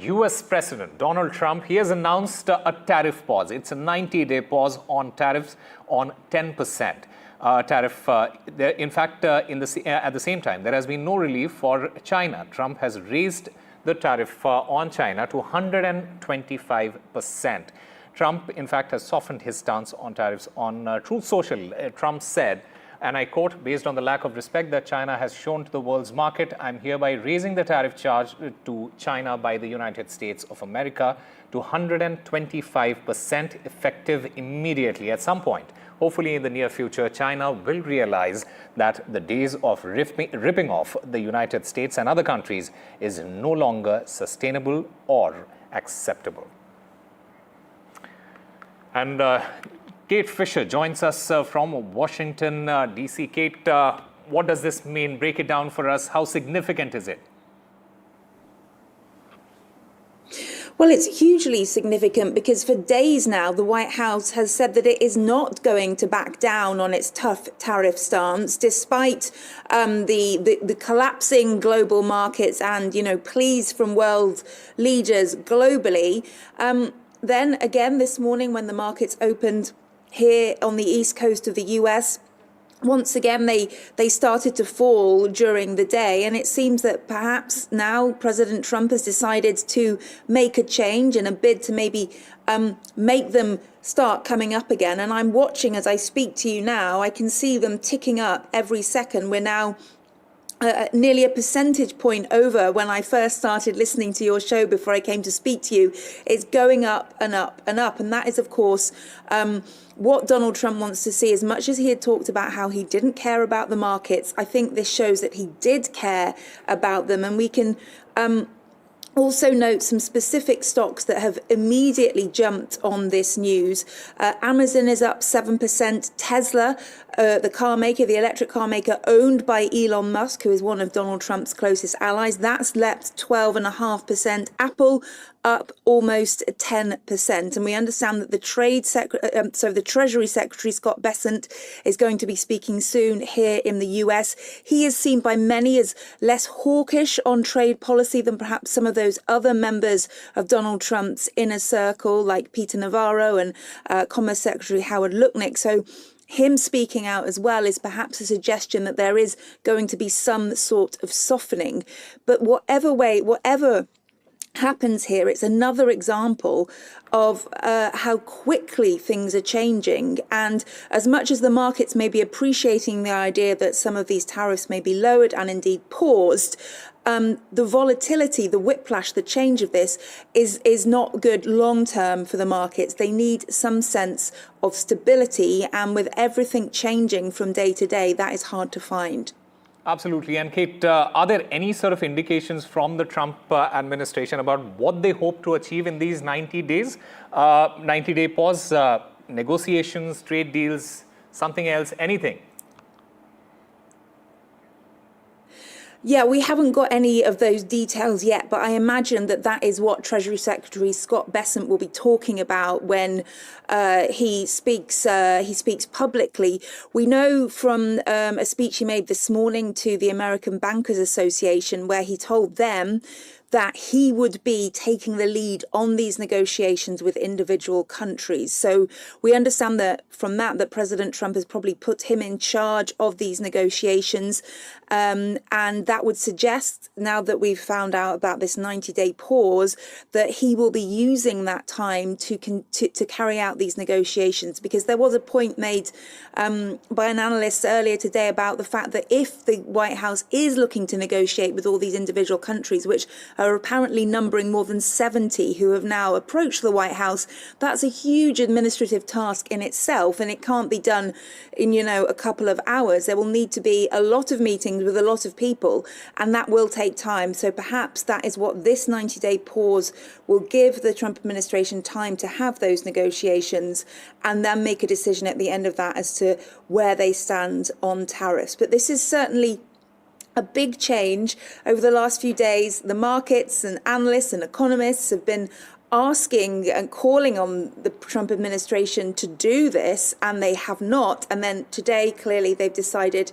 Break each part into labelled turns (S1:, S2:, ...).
S1: US President Donald Trump, he has announced a tariff pause. It's a 90-day pause on tariffs on 10% tariff. In fact, at the same time, there has been no relief for China. Trump has raised the tariff on China to 125%. Trump, in fact, has softened his stance on tariffs. On Truth Social, Trump said, and I quote, "Based on the lack of respect that China has shown to the world's market, I'm hereby raising the tariff charge to China by the United States of America to 125% effective immediately." At some point, hopefully in the near future, China will realize that the days of ripping off the United States and other countries is no longer sustainable or acceptable. And Kate Fisher joins us from Washington, D.C. Kate, what does this mean? Break it down for us. How significant is it?
S2: Well, it's hugely significant because for days now, the White House has said that it is not going to back down on its tough tariff stance, despite the collapsing global markets and, pleas from world leaders globally. Then again, this morning when the markets opened here on the east coast of the US, once again, they started to fall during the day. And it seems that perhaps now President Trump has decided to make a change in a bid to maybe make them start coming up again. And I'm watching as I speak to you now. I can see them ticking up every second. We're now nearly a percentage point over when I first started listening to your show before I came to speak to you. It's going up and up and up. And that is, of course, what Donald Trump wants to see. As much as he had talked about how he didn't care about the markets, I think this shows that he did care about them. And we can also note some specific stocks that have immediately jumped on this news. Amazon is up 7%. Tesla, the car maker, the electric car maker owned by Elon Musk, who is one of Donald Trump's closest allies, that's leapt 12.5%. Apple up almost 10%. And we understand that the Treasury Secretary, Scott Bessent, is going to be speaking soon here in the US. He is seen by many as less hawkish on trade policy than perhaps some of those other members of Donald Trump's inner circle, like Peter Navarro and Commerce Secretary Howard Lutnick. So him speaking out as well is perhaps a suggestion that there is going to be some sort of softening. But whatever happens here, it's another example of how quickly things are changing. And as much as the markets may be appreciating the idea that some of these tariffs may be lowered and indeed paused, the volatility, the whiplash, the change of this is not good long term for the markets. They need some sense of stability. And with everything changing from day to day, that is hard to find.
S1: Absolutely. And Kate, are there any sort of indications from the Trump administration about what they hope to achieve in these 90 days? 90-day pause, negotiations, trade deals, something else, anything?
S2: Yeah, we haven't got any of those details yet, but I imagine that is what Treasury Secretary Scott Bessent will be talking about when he speaks publicly. We know from a speech he made this morning to the American Bankers Association, where he told them that he would be taking the lead on these negotiations with individual countries. So we understand that from that President Trump has probably put him in charge of these negotiations. And that would suggest, now that we've found out about this 90-day pause, that he will be using that time to carry out these negotiations. Because there was a point made by an analyst earlier today about the fact that if the White House is looking to negotiate with all these individual countries, which are apparently numbering more than 70 who have now approached the White House, that's a huge administrative task in itself, and it can't be done in, a couple of hours. There will need to be a lot of meetings with a lot of people, and that will take time. So perhaps that is what this 90-day pause will give the Trump administration time to have those negotiations and then make a decision at the end of that as to where they stand on tariffs. But this is certainly a big change over the last few days. The markets and analysts and economists have been asking and calling on the Trump administration to do this, and they have not. And then today, clearly, they've decided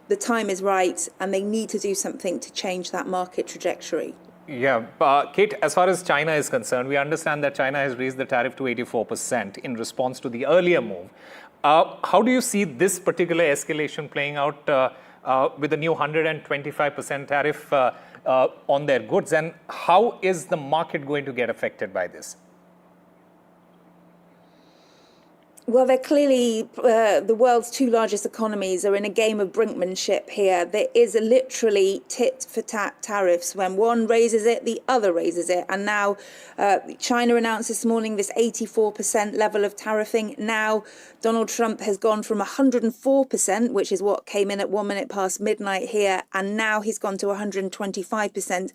S2: the time is right and they need to do something to change that market trajectory.
S1: Yeah, Kate, as far as China is concerned, we understand that China has raised the tariff to 84% in response to the earlier move. How do you see this particular escalation playing out with the new 125% tariff on their goods? And how is the market going to get affected by this?
S2: Well, they're clearly the world's two largest economies are in a game of brinkmanship here. There is literally tit for tat tariffs. When one raises it, the other raises it. And now China announced this morning this 84% level of tariffing. Now Donald Trump has gone from 104%, which is what came in at 1 minute past midnight here, and now he's gone to 125%.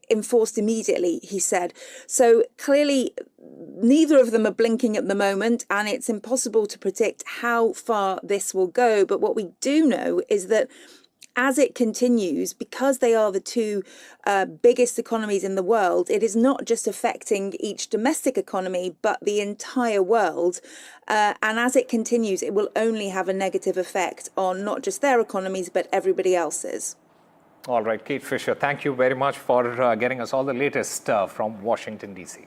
S2: Enforced immediately, he said. So clearly, neither of them are blinking at the moment, and it's impossible to predict how far this will go. But what we do know is that as it continues, because they are the two biggest economies in the world, it is not just affecting each domestic economy, but the entire world. And as it continues, it will only have a negative effect on not just their economies, but everybody else's.
S1: All right, Kate Fisher, thank you very much for getting us all the latest from Washington, D.C.